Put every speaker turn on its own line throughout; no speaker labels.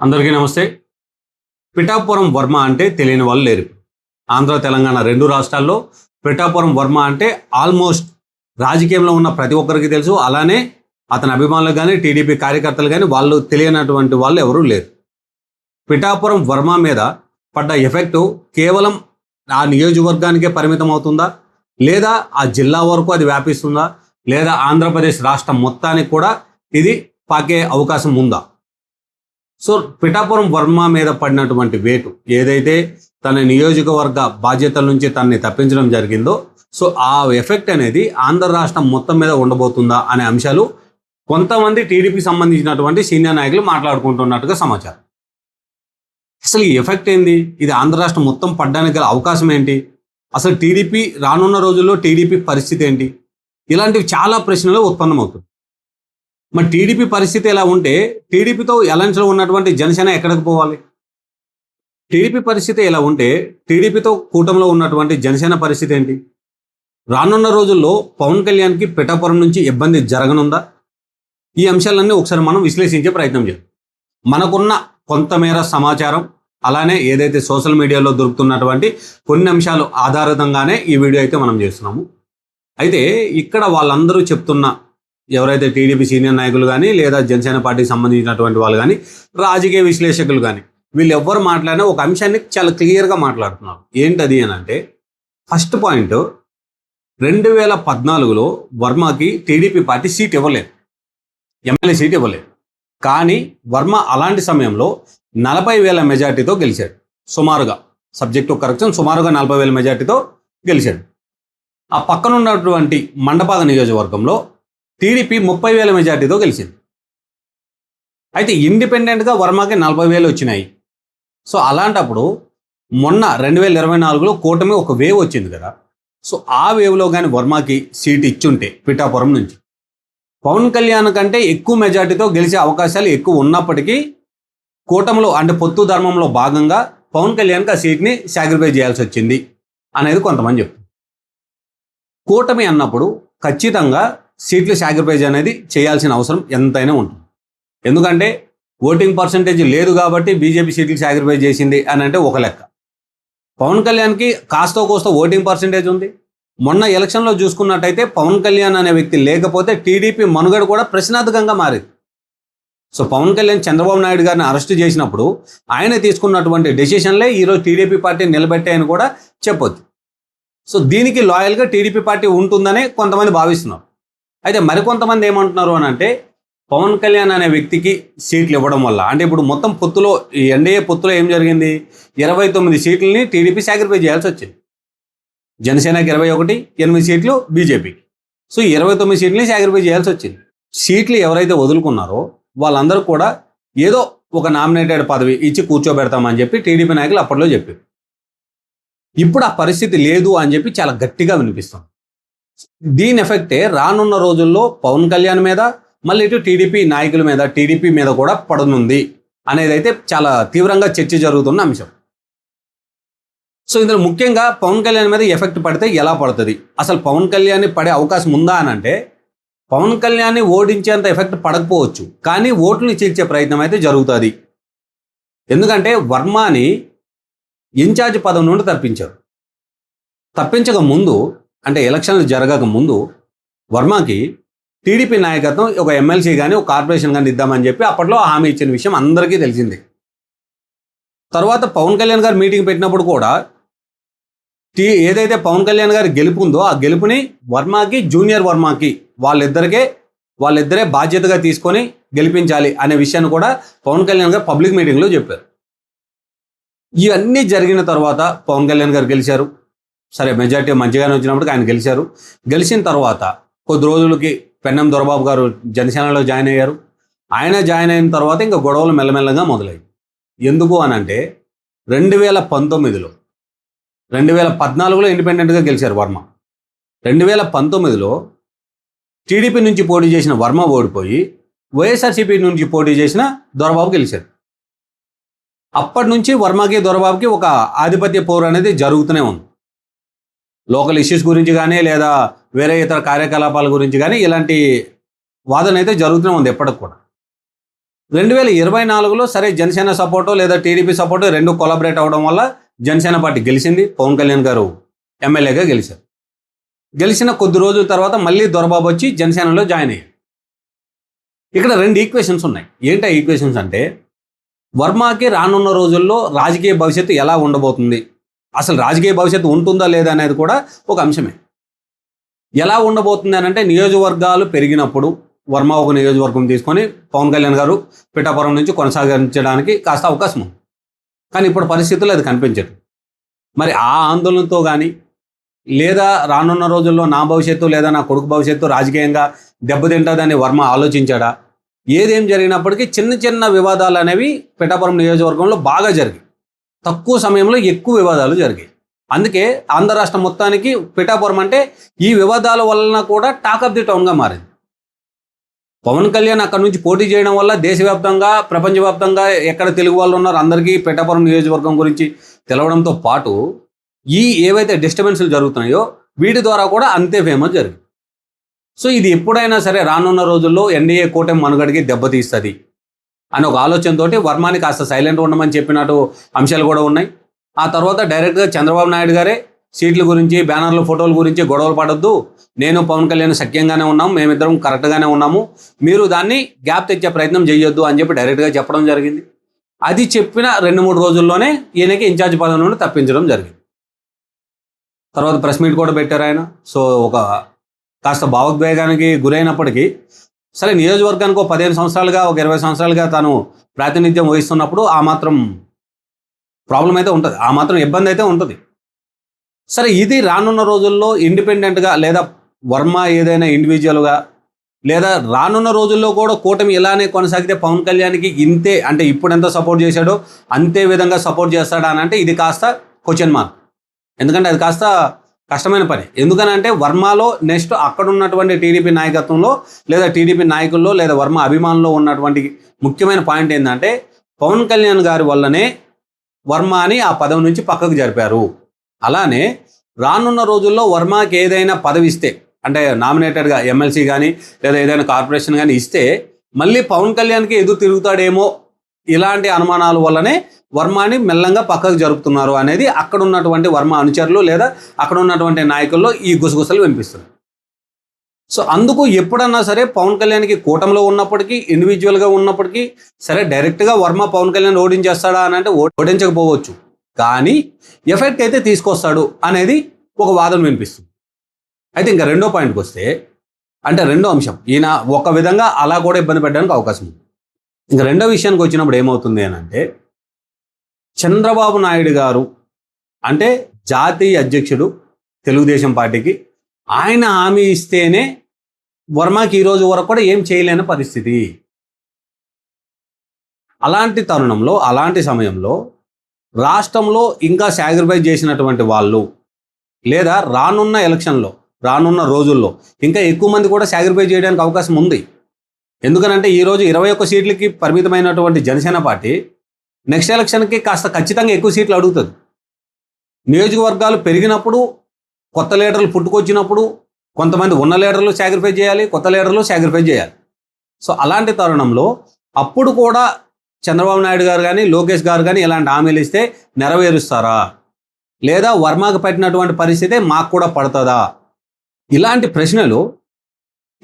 అందరికీ నమస్తే. పిఠాపురం వర్మ అంటే తెలియని వాళ్ళు లేరు. ఆంధ్ర, తెలంగాణ 2 రాష్ట్రాల్లో పిఠాపురం వర్మ అంటే ఆల్మోస్ట్ రాజకీయంలో ఉన్న ప్రతి ఒక్కరికి తెలుసు. అలానే అతని అభిమానులు కానీ, టీడీపీ కార్యకర్తలు కానీ వాళ్ళు తెలియనటువంటి వాళ్ళు ఎవరూ లేరు. పిఠాపురం వర్మ మీద పడ్డ ఎఫెక్టు కేవలం ఆ నియోజకవర్గానికే పరిమితం అవుతుందా, లేదా ఆ జిల్లా వరకు అది వ్యాపిస్తుందా, లేదా ఆంధ్రప్రదేశ్ రాష్ట్రం మొత్తానికి కూడా ఇది పాకే అవకాశం ఉందా? సో పిఠాపురం వర్మ మీద పడినటువంటి వేటు ఏదైతే తన నియోజకవర్గ బాధ్యతల నుంచి తనని తప్పించడం జరిగిందో, సో ఆ ఎఫెక్ట్ అనేది ఆంధ్ర రాష్ట్రం మొత్తం మీద ఉండబోతుందా అనే అంశాలు కొంతమంది టీడీపీకి సంబంధించినటువంటి సీనియర్ నాయకులు మాట్లాడుకుంటున్నట్టుగా సమాచారం. అసలు ఈ ఎఫెక్ట్ ఏంది? ఇది ఆంధ్ర రాష్ట్రం మొత్తం పడ్డానికి గల అవకాశం ఏంటి? అసలు టీడీపీ రానున్న రోజుల్లో టీడీపీ పరిస్థితి ఏంటి? ఇలాంటివి చాలా ప్రశ్నలు ఉత్పన్నమవుతుంది. మరి టీడీపీ పరిస్థితి ఎలా ఉంటే టీడీపీతో అలయన్స్లో ఉన్నటువంటి జనసేన ఎక్కడికి పోవాలి? టీడీపీ పరిస్థితి ఎలా ఉంటే టీడీపీతో కూటమిలో ఉన్నటువంటి జనసేన పరిస్థితి ఏంటి? రానున్న రోజుల్లో పవన్ కళ్యాణ్కి పిఠాపురం నుంచి ఇబ్బంది జరగనుందా? ఈ అంశాలన్నీ ఒకసారి మనం విశ్లేషించే ప్రయత్నం చేద్దాం. మనకున్న కొంతమేర సమాచారం, అలానే ఏదైతే సోషల్ మీడియాలో దొరుకుతున్నటువంటి కొన్ని అంశాలు ఆధారితంగానే ఈ వీడియో అయితే మనం చేస్తున్నాము. అయితే ఇక్కడ వాళ్ళందరూ చెప్తున్న, ఎవరైతే టీడీపీ సీనియర్ నాయకులు కానీ, లేదా జనసేన పార్టీకి సంబంధించినటువంటి వాళ్ళు కానీ, రాజకీయ విశ్లేషకులు కానీ, వీళ్ళు ఎవ్వరు మాట్లాడినా ఒక అంశాన్ని చాలా క్లియర్గా మాట్లాడుతున్నారు. ఏంటది అని అంటే, ఫస్ట్ పాయింట్, 2014లో వర్మకి టీడీపీ పార్టీ సీట్ ఇవ్వలేదు, ఎమ్మెల్యే సీట్ ఇవ్వలేదు. కానీ వర్మ అలాంటి సమయంలో 40,000 మెజార్టీతో గెలిచాడు. సుమారుగా, సబ్జెక్టు కరెక్షన్, సుమారుగా 40,000 మెజార్టీతో గెలిచాడు. ఆ పక్కన ఉన్నటువంటి మండపాక నియోజకవర్గంలో టీడీపీ 30,000 మెజార్టీతో గెలిచింది. అయితే ఇండిపెండెంట్గా వర్మకి 40,000 వచ్చినాయి. సో అలాంటప్పుడు మొన్న 2024లో కూటమి ఒక వేవ్ వచ్చింది కదా. సో ఆ వేవ్లో కానీ వర్మకి సీట్ ఇచ్చుంటే పిఠాపురం నుంచి పవన్ కళ్యాణ్ కంటే ఎక్కువ మెజార్టీతో గెలిచే అవకాశాలు ఎక్కువ ఉన్నప్పటికీ కూటమిలో అంటే పొత్తు ధర్మంలో భాగంగా పవన్ కళ్యాణ్కి ఆ సీట్ని సాక్రిఫైస్ చేయాల్సి వచ్చింది అనేది కొంతమంది చెప్తారు. కూటమి అన్నప్పుడు ఖచ్చితంగా సీట్లు సాక్రిఫైస్ అనేది చేయాల్సిన అవసరం ఎంతైనా ఉంటుంది. ఎందుకంటే ఓటింగ్ పర్సంటేజ్ లేదు కాబట్టి బీజేపీ సీట్లు సాక్రిఫైస్ చేసింది అని అంటే ఒక లెక్క. పవన్ కళ్యాణ్కి కాస్తో కోస్తో ఓటింగ్ పర్సంటేజ్ ఉంది. మొన్న ఎలక్షన్లో చూసుకున్నట్టయితే పవన్ కళ్యాణ్ అనే వ్యక్తి లేకపోతే టీడీపీ మనుగడ కూడా ప్రశ్నార్థకంగా మారింది. సో పవన్ కళ్యాణ్ చంద్రబాబు నాయుడు గారిని అరెస్ట్ చేసినప్పుడు ఆయన తీసుకున్నటువంటి డెసిషన్లే ఈరోజు టీడీపీ పార్టీని నిలబెట్టాయని కూడా చెప్పొచ్చు. సో దీనికి లాయల్గా టీడీపీ పార్టీ ఉంటుందనే కొంతమంది భావిస్తున్నారు. అయితే మరికొంతమంది ఏమంటున్నారు అని అంటే, పవన్ కళ్యాణ్ అనే వ్యక్తికి సీట్లు ఇవ్వడం వల్ల, అంటే ఇప్పుడు మొత్తం పొత్తులో, ఈ ఎన్డీఏ పొత్తులో ఏం జరిగింది, 29 సీట్లని టీడీపీ సాక్రిఫై చేయాల్సి వచ్చింది. జనసేనకి 21, 8 సీట్లు బీజేపీకి. సో 29 సీట్లని సాక్రిఫై చేయాల్సి వచ్చింది. సీట్లు ఎవరైతే వదులుకున్నారో వాళ్ళందరూ కూడా ఏదో ఒక నామినేటెడ్ పదవి ఇచ్చి కూర్చోబెడతామని చెప్పి టీడీపీ నాయకులు అప్పట్లో చెప్పారు. ఇప్పుడు ఆ పరిస్థితి లేదు అని చెప్పి చాలా గట్టిగా వినిపిస్తుంది. దీని ఎఫెక్టే రానున్న రోజుల్లో పవన్ కళ్యాణ్ మీద, మళ్ళీ ఇటు టీడీపీ నాయకుల మీద, టీడీపీ మీద కూడా పడనుంది అనేది అయితే చాలా తీవ్రంగా చర్చ జరుగుతున్న అంశం. సో ఇందులో ముఖ్యంగా పవన్ కళ్యాణ్ మీద ఎఫెక్ట్ పడితే ఎలా పడుతుంది, అసలు పవన్ కళ్యాణ్ పడే అవకాశం ఉందా అని అంటే, పవన్ కళ్యాణ్ని ఓడించేంత ఎఫెక్ట్ పడకపోవచ్చు, కానీ ఓట్లని చీల్చే ప్రయత్నం అయితే జరుగుతుంది. ఎందుకంటే వర్మని ఇన్ఛార్జ్ పదవి నుండి తప్పించారు. తప్పించక ముందు, అంటే ఎలక్షన్లు జరగక ముందు వర్మకి టీడీపీ నాయకత్వం ఒక ఎమ్మెల్సీ కానీ ఒక కార్పొరేషన్ కానీ ఇద్దామని చెప్పి అప్పట్లో హామీ ఇచ్చిన విషయం అందరికీ తెలిసింది. తర్వాత పవన్ కళ్యాణ్ గారు మీటింగ్ పెట్టినప్పుడు కూడా ఏదైతే పవన్ కళ్యాణ్ గారి గెలుపు ఉందో ఆ గెలుపుని వర్మకి, జూనియర్ వర్మకి వాళ్ళిద్దరే బాధ్యతగా తీసుకొని గెలిపించాలి అనే విషయాన్ని కూడా పవన్ కళ్యాణ్ గారు పబ్లిక్ మీటింగ్లో చెప్పారు. ఇవన్నీ జరిగిన తర్వాత పవన్ కళ్యాణ్ గారు గెలిచారు. సరే, మెజార్టీ మంచిగానే వచ్చినప్పటికీ ఆయన గెలిచారు. గెలిచిన తర్వాత కొద్ది రోజులకి పెన్నం దొరబాబు గారు జనసేనలో జాయిన్ అయ్యారు. ఆయన జాయిన్ అయిన తర్వాత ఇంకా గొడవలు మెల్లమెల్లగా మొదలయ్యాయి. ఎందుకు అని అంటే 2019లో, 2014లో ఇండిపెండెంట్గా గెలిచారు వర్మ. 2019లో టీడీపీ నుంచి పోటీ చేసిన వర్మ ఓడిపోయి వైఎస్ఆర్సీపీ నుంచి పోటీ చేసిన దొరబాబు గెలిచారు. అప్పటి నుంచి వర్మకి, దొరబాబుకి ఒక ఆధిపత్య పోరు అనేది జరుగుతూనే ఉంది. లోకల్ ఇష్యూస్ గురించి కానీ, లేదా వేరే ఇతర కార్యకలాపాల గురించి కానీ ఇలాంటి వాదన అయితే జరుగుతూనే ఉంది ఎప్పటికి కూడా. 2024లో సరే జనసేన సపోర్టో లేదా టీడీపీ సపోర్టో రెండు కొలాబరేట్ అవ్వడం వల్ల జనసేన పార్టీ గెలిచింది. పవన్ కళ్యాణ్ గారు ఎమ్మెల్యేగా గెలిచారు. గెలిచిన కొద్ది రోజుల తర్వాత మళ్ళీ దొరబాబు వచ్చి జనసేనలో జాయిన్ అయ్యారు. ఇక్కడ రెండు ఈక్వేషన్స్ ఉన్నాయి. ఏంటి ఆ ఈక్వేషన్స్ అంటే, వర్మకి రానున్న రోజుల్లో రాజకీయ భవిష్యత్తు ఎలా ఉండబోతుంది, అసలు రాజకీయ భవిష్యత్తు ఉంటుందా లేదా అనేది కూడా ఒక అంశమే. ఎలా ఉండబోతుంది అని అంటే, నియోజకవర్గాలు పెరిగినప్పుడు వర్మ ఒక నియోజకవర్గం తీసుకొని పవన్ కళ్యాణ్ గారు పిఠాపురం నుంచి కొనసాగించడానికి కాస్త అవకాశం ఉంది. కానీ ఇప్పుడు పరిస్థితుల్లో అది కనిపించదు. మరి ఆ ఆందోళనతో కానీ లేదా రానున్న రోజుల్లో నా భవిష్యత్తు లేదా నా కొడుకు భవిష్యత్తు రాజకీయంగా దెబ్బతింటుందని వర్మ ఆలోచించాడా? ఏదేం జరిగినప్పటికీ చిన్న చిన్న వివాదాలు అనేవి పిఠాపురం నియోజకవర్గంలో బాగా జరిగాయి. తక్కువ సమయంలో ఎక్కువ వివాదాలు జరిగాయి. అందుకే ఆంధ్ర రాష్ట్రం మొత్తానికి పిఠాపురం అంటే ఈ వివాదాల వలన కూడా టాక్ ఆఫ్ ది టౌన్గా మారింది. పవన్ కళ్యాణ్ అక్కడ నుంచి పోటీ చేయడం వల్ల దేశవ్యాప్తంగా ప్రపంచవ్యాప్తంగా ఎక్కడ తెలుగు వాళ్ళు ఉన్నారో అందరికీ పిఠాపురం నియోజకవర్గం గురించి తెలవడంతో పాటు ఈ ఏవైతే డిస్టర్బెన్స్లు జరుగుతున్నాయో వీటి ద్వారా కూడా అంతే ఫేమస్ జరిగింది. సో ఇది ఎప్పుడైనా సరే రానున్న రోజుల్లో ఎన్డీఏ కూటమి మనుగడికి దెబ్బతీస్తుంది అని ఒక ఆలోచనతోటి వర్మని కాస్త సైలెంట్ ఉండమని చెప్పినట్టు అంశాలు కూడా ఉన్నాయి. ఆ తర్వాత డైరెక్ట్గా చంద్రబాబు నాయుడు గారే సీట్ల గురించి బ్యానర్ల ఫోటోల గురించి గొడవలు పడొద్దు, నేను పవన్ కళ్యాణ్ సఖ్యంగానే ఉన్నాము, మేమిద్దరం కరెక్ట్గానే ఉన్నాము, మీరు దాన్ని గ్యాప్ తెచ్చే ప్రయత్నం చేయొద్దు అని చెప్పి డైరెక్ట్గా చెప్పడం జరిగింది. అది చెప్పిన 2-3 రోజుల్లోనే ఈయనకి ఇన్ఛార్జ్ పదవి నుండి తప్పించడం జరిగింది. తర్వాత ప్రెస్ మీట్ కూడా పెట్టారు ఆయన. సో ఒక కాస్త భావోద్వేగానికి గురైనప్పటికీ సరే నియోజకవర్గానికి ఒక 15 సంవత్సరాలుగా ఒక 20 సంవత్సరాలుగా తాను ప్రాతినిధ్యం వహిస్తున్నప్పుడు ఆ మాత్రం ప్రాబ్లం అయితే ఉంటుంది, ఆ మాత్రం ఇబ్బంది అయితే ఉంటుంది. సరే ఇది రానున్న రోజుల్లో ఇండిపెండెంట్గా లేదా వర్మ ఏదైనా ఇండివిజువల్గా లేదా రానున్న రోజుల్లో కూడా కూటమి ఇలానే కొనసాగితే పవన్ కళ్యాణ్కి ఇంతే అంటే ఇప్పుడు ఎంత సపోర్ట్ చేశాడో అంతే విధంగా సపోర్ట్ చేస్తాడా అని అంటే ఇది కాస్త క్వశ్చన్ మార్క్. ఎందుకంటే అది కాస్త కష్టమైన పని. ఎందుకనంటే వర్మలో నెక్స్ట్ అక్కడ ఉన్నటువంటి టీడీపీ నాయకత్వంలో లేదా టీడీపీ నాయకుల్లో లేదా వర్మ అభిమానుల్లో ఉన్నటువంటి ముఖ్యమైన పాయింట్ ఏంటంటే పవన్ కళ్యాణ్ గారి వల్లనే వర్మని ఆ పదవి నుంచి పక్కకు జరిపారు. అలానే రానున్న రోజుల్లో వర్మకి ఏదైనా పదవి ఇస్తే అంటే నామినేటెడ్గా ఎమ్మెల్సీ కానీ లేదా ఏదైనా కార్పొరేషన్ కానీ ఇస్తే మళ్ళీ పవన్ కళ్యాణ్కి ఎదురు తిరుగుతాడేమో ఇలాంటి అనుమానాల వల్లనే వర్మని మెల్లంగా పక్కకు జరుపుతున్నారు అనేది అక్కడ ఉన్నటువంటి వర్మ అనుచరులు లేదా అక్కడ ఉన్నటువంటి నాయకుల్లో ఈ గుసగుసలు వినిపిస్తుంది. సో అందుకు ఎప్పుడన్నా సరే పవన్ కళ్యాణ్కి కూటమిలో ఉన్నప్పటికీ ఇండివిజువల్గా ఉన్నప్పటికీ సరే డైరెక్ట్గా వర్మ పవన్ కళ్యాణ్ ఓడించేస్తాడా అని అంటే ఓడించకపోవచ్చు, కానీ ఎఫెక్ట్ అయితే తీసుకొస్తాడు అనేది ఒక వాదన వినిపిస్తుంది. అయితే ఇంకా రెండో పాయింట్కి వస్తే అంటే రెండో అంశం ఈయన ఒక విధంగా అలా కూడా ఇబ్బంది పెట్టడానికి అవకాశం ఉంది. ఇంకా రెండో విషయానికి వచ్చినప్పుడు ఏమవుతుంది అని అంటే చంద్రబాబు నాయుడు గారు అంటే జాతీయ అధ్యక్షుడు తెలుగుదేశం పార్టీకి, ఆయన హామీ ఇస్తేనే వర్మకి ఈరోజు వరకు కూడా ఏం చేయలేని పరిస్థితి. అలాంటి తరుణంలో అలాంటి సమయంలో రాష్ట్రంలో ఇంకా సాక్రిఫైస్ చేసినటువంటి వాళ్ళు లేదా రానున్న ఎలక్షన్లో రానున్న రోజుల్లో ఇంకా ఎక్కువ మంది కూడా సాక్రిఫైస్ చేయడానికి అవకాశం ఉంది. ఎందుకనంటే ఈరోజు 21 సీట్లకి పరిమితమైనటువంటి జనసేన పార్టీ నెక్స్ట్ ఎలక్షన్కి కాస్త ఖచ్చితంగా ఎక్కువ సీట్లు అడుగుతుంది. నియోజకవర్గాలు పెరిగినప్పుడు కొత్త లీడర్లు పుట్టుకొచ్చినప్పుడు కొంతమంది ఉన్న లీడర్లు సాక్రిఫైస్ చేయాలి, కొత్త లీడర్లు సాక్రిఫైస్ చేయాలి. సో అలాంటి తరుణంలో అప్పుడు కూడా చంద్రబాబు నాయుడు గారు కానీ లోకేష్ గారు కానీ ఇలాంటి హామీలు ఇస్తే నెరవేరుస్తారా లేదా వర్మకు పట్టినటువంటి పరిస్థితి మాకు కూడా పడుతుందా? ఇలాంటి ప్రశ్నలు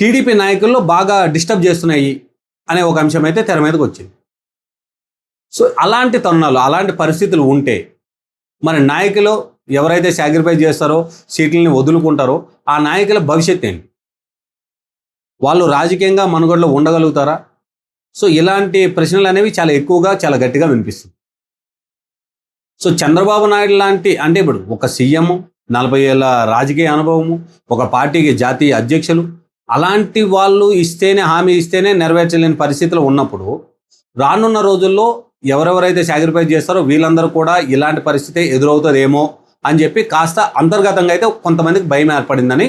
టీడీపీ నాయకుల్లో బాగా డిస్టర్బ్ చేస్తున్నాయి అనే ఒక అంశం అయితే తెర మీదకి వచ్చింది. సో అలాంటి తరుణాలు అలాంటి పరిస్థితులు ఉంటే మరి నాయకులు ఎవరైతే సాక్రిఫైస్ చేస్తారో సీట్లని వదులుకుంటారో ఆ నాయకుల భవిష్యత్ ఏంటి? వాళ్ళు రాజకీయంగా మనుగడలో ఉండగలుగుతారా? సో ఇలాంటి ప్రశ్నలు అనేవి చాలా ఎక్కువగా చాలా గట్టిగా వినిపిస్తుంది. సో చంద్రబాబు నాయుడు లాంటి అంటే ఇప్పుడు ఒక సీఎం 40 ఏళ్ళ రాజకీయ అనుభవము ఒక పార్టీకి జాతీయ అధ్యక్షులు అలాంటి వాళ్ళు ఇస్తేనే హామీ ఇస్తేనే నెరవేర్చలేని పరిస్థితులు ఉన్నప్పుడు రానున్న రోజుల్లో ఎవరెవరైతే సాక్రిఫైస్ చేస్తారో వీళ్ళందరూ కూడా ఇలాంటి పరిస్థితి ఎదురవుతుందేమో అని చెప్పి కాస్త అంతర్గతంగా అయితే కొంతమందికి భయం ఏర్పడిందని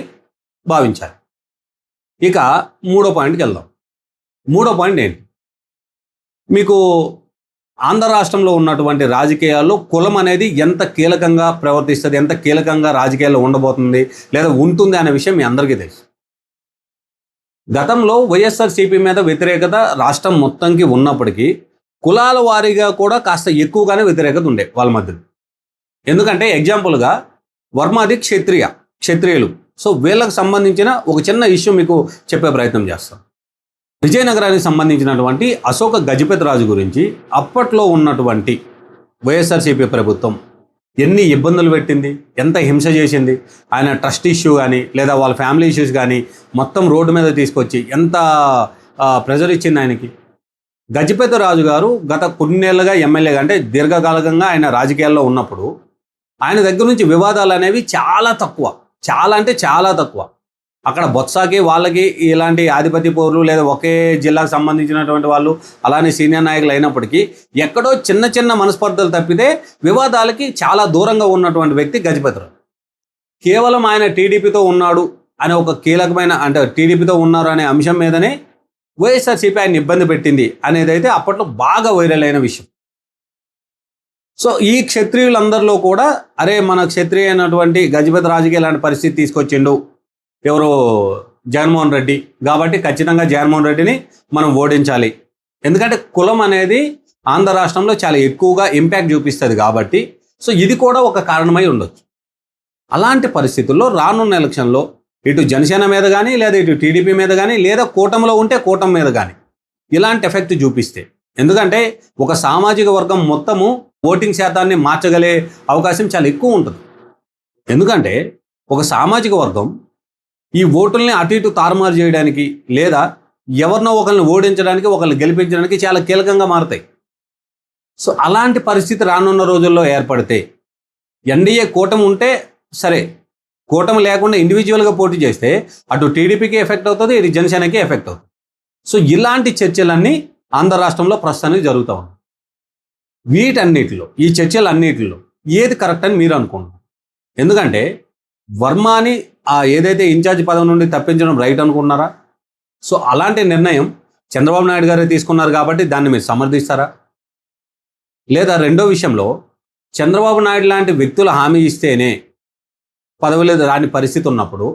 భావించారు. ఇక మూడో పాయింట్కి వెళ్దాం. మూడో పాయింట్ ఏంటి? మీకు ఆంధ్ర రాష్ట్రంలో ఉన్నటువంటి రాజకీయాల్లో కులం అనేది ఎంత కీలకంగా ప్రవర్తిస్తుంది, ఎంత కీలకంగా రాజకీయాల్లో ఉండబోతుంది లేదా ఉంటుంది అనే విషయం మీ అందరికీ తెలుసు. గతంలో వైఎస్ఆర్సీపీ మీద వ్యతిరేకత రాష్ట్రం మొత్తంకి ఉన్నప్పటికీ కులాల వారీగా కూడా కాస్త ఎక్కువగానే వ్యతిరేకత ఉండే వాళ్ళ మధ్య. ఎందుకంటే ఎగ్జాంపుల్గా వర్మాది క్షత్రియులు. సో వీళ్ళకి సంబంధించిన ఒక చిన్న ఇష్యూ మీకు చెప్పే ప్రయత్నం చేస్తాం. విజయనగరానికి సంబంధించినటువంటి అశోక గజపతి రాజు గురించి అప్పట్లో ఉన్నటువంటి వైఎస్ఆర్సీపీ ప్రభుత్వం ఎన్ని ఇబ్బందులు పెట్టింది, ఎంత హింస చేసింది, ఆయన ట్రస్ట్ ఇష్యూ కానీ లేదా వాళ్ళ ఫ్యామిలీ ఇష్యూస్ కానీ మొత్తం రోడ్డు మీద తీసుకొచ్చి ఎంత ప్రెజర్ ఇచ్చింది ఆయనకి. గజపతి రాజు గారు గత కొన్నేళ్లుగా ఎమ్మెల్యేగా అంటే దీర్ఘకాలికంగా ఆయన రాజకీయాల్లో ఉన్నప్పుడు ఆయన దగ్గర నుంచి వివాదాలు అనేవి చాలా తక్కువ, చాలా అంటే చాలా తక్కువ. అక్కడ బొత్సాకి వాళ్ళకి ఇలాంటి ఆధిపత్య పౌరులు లేదా ఒకే జిల్లాకు సంబంధించినటువంటి వాళ్ళు అలానే సీనియర్ నాయకులు అయినప్పటికీ ఎక్కడో చిన్న చిన్న మనస్పర్ధలు తప్పితే వివాదాలకి చాలా దూరంగా ఉన్నటువంటి వ్యక్తి గజపతిరావు. కేవలం ఆయన టీడీపీతో ఉన్నాడు అనే ఒక కీలకమైన అంటే టీడీపీతో ఉన్నారు అనే అంశం మీదనే వైఎస్ఆర్సీపీ ఆయన ఇబ్బంది పెట్టింది అనేది అయితే అప్పట్లో బాగా వైరల్ అయిన విషయం. సో ఈ క్షత్రియులందరిలో కూడా అరే మన క్షత్రియ అయినటువంటి గజపతి రాజుకి ఇలాంటి పరిస్థితి తీసుకొచ్చిండు ఎవరో జగన్మోహన్ రెడ్డి, కాబట్టి ఖచ్చితంగా జగన్మోహన్ రెడ్డిని మనం ఓడించాలి. ఎందుకంటే కులం అనేది ఆంధ్ర రాష్ట్రంలో చాలా ఎక్కువగా ఇంపాక్ట్ చూపిస్తుంది కాబట్టి. సో ఇది కూడా ఒక కారణమై ఉండొచ్చు. అలాంటి పరిస్థితుల్లో రానున్న ఎలక్షన్లో ఇటు జనసేన మీద కానీ లేదా ఇటు టీడీపీ మీద కానీ లేదా కూటమిలో ఉంటే కూటమి మీద కానీ ఇలాంటి ఎఫెక్ట్ చూపిస్తే, ఎందుకంటే ఒక సామాజిక వర్గం మొత్తము ఓటింగ్ శాతాన్ని మార్చగలే అవకాశం చాలా ఎక్కువ ఉంటుంది. ఎందుకంటే ఒక సామాజిక వర్గం ఈ ఓటుల్ని అటు ఇటు తారుమారు చేయడానికి లేదా ఎవరినో ఒకరిని ఓడించడానికి ఒకరిని గెలిపించడానికి చాలా కీలకంగా మారుతాయి. సో అలాంటి పరిస్థితి రానున్న రోజుల్లో ఏర్పడితే ఎన్డీఏ కూటమి ఉంటే సరే, కూటమి లేకుండా ఇండివిజువల్గా పోటీ చేస్తే అటు టీడీపీకి ఎఫెక్ట్ అవుతుంది, ఇటు జనసేనకి ఎఫెక్ట్ అవుతుంది. సో ఇలాంటి చర్చలన్నీ ఆంధ్ర రాష్ట్రంలో ప్రస్తుతానికి జరుగుతూ ఉన్నాయి. వీటన్నిటిలో ఈ చర్చలన్నిటిలో ఏది కరెక్ట్ అని మీరు అనుకుంటున్నారు? ఎందుకంటే వర్మని ఏదైతే ఇన్ఛార్జ్ పదవి నుండి తప్పించడం రైట్ అనుకుంటున్నారా? సో అలాంటి నిర్ణయం చంద్రబాబు నాయుడు గారే తీసుకున్నారు కాబట్టి దాన్ని మీరు సమర్థిస్తారా? లేదా రెండో విషయంలో చంద్రబాబు నాయుడు లాంటి వ్యక్తులు హామీ ఇస్తేనే పదవులు రాని పరిస్థితి ఉన్నప్పుడు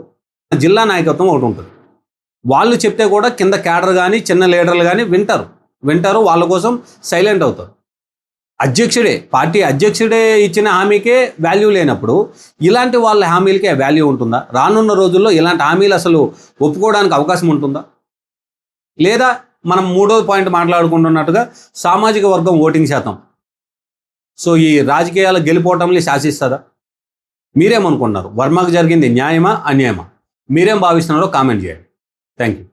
జిల్లా నాయకత్వం ఒకటి ఉంటుంది. వాళ్ళు చెప్తే కూడా కింద క్యాడర్ కానీ చిన్న లీడర్లు కానీ వింటారు, వాళ్ళ కోసం సైలెంట్ అవుతారు. పార్టీ అధ్యక్షుడే ఇచ్చిన హామీకే వాల్యూ లేనప్పుడు ఇలాంటి వాళ్ళ హామీలకే వాల్యూ ఉంటుందా? రానున్న రోజుల్లో ఇలాంటి హామీలు అసలు ఒప్పుకోవడానికి అవకాశం ఉంటుందా? లేదా మనం మూడో పాయింట్ మాట్లాడుకుంటున్నట్టుగా సామాజిక వర్గం ఓటింగ్ శాతం సో ఈ రాజకీయాల గెలిపోవటంని శాసిస్తుందా? మీరేమనుకుంటున్నారు? వర్మకు జరిగింది న్యాయమా అన్యాయమా? మీరేం భావిస్తున్నారో కామెంట్ చేయండి. Thank you.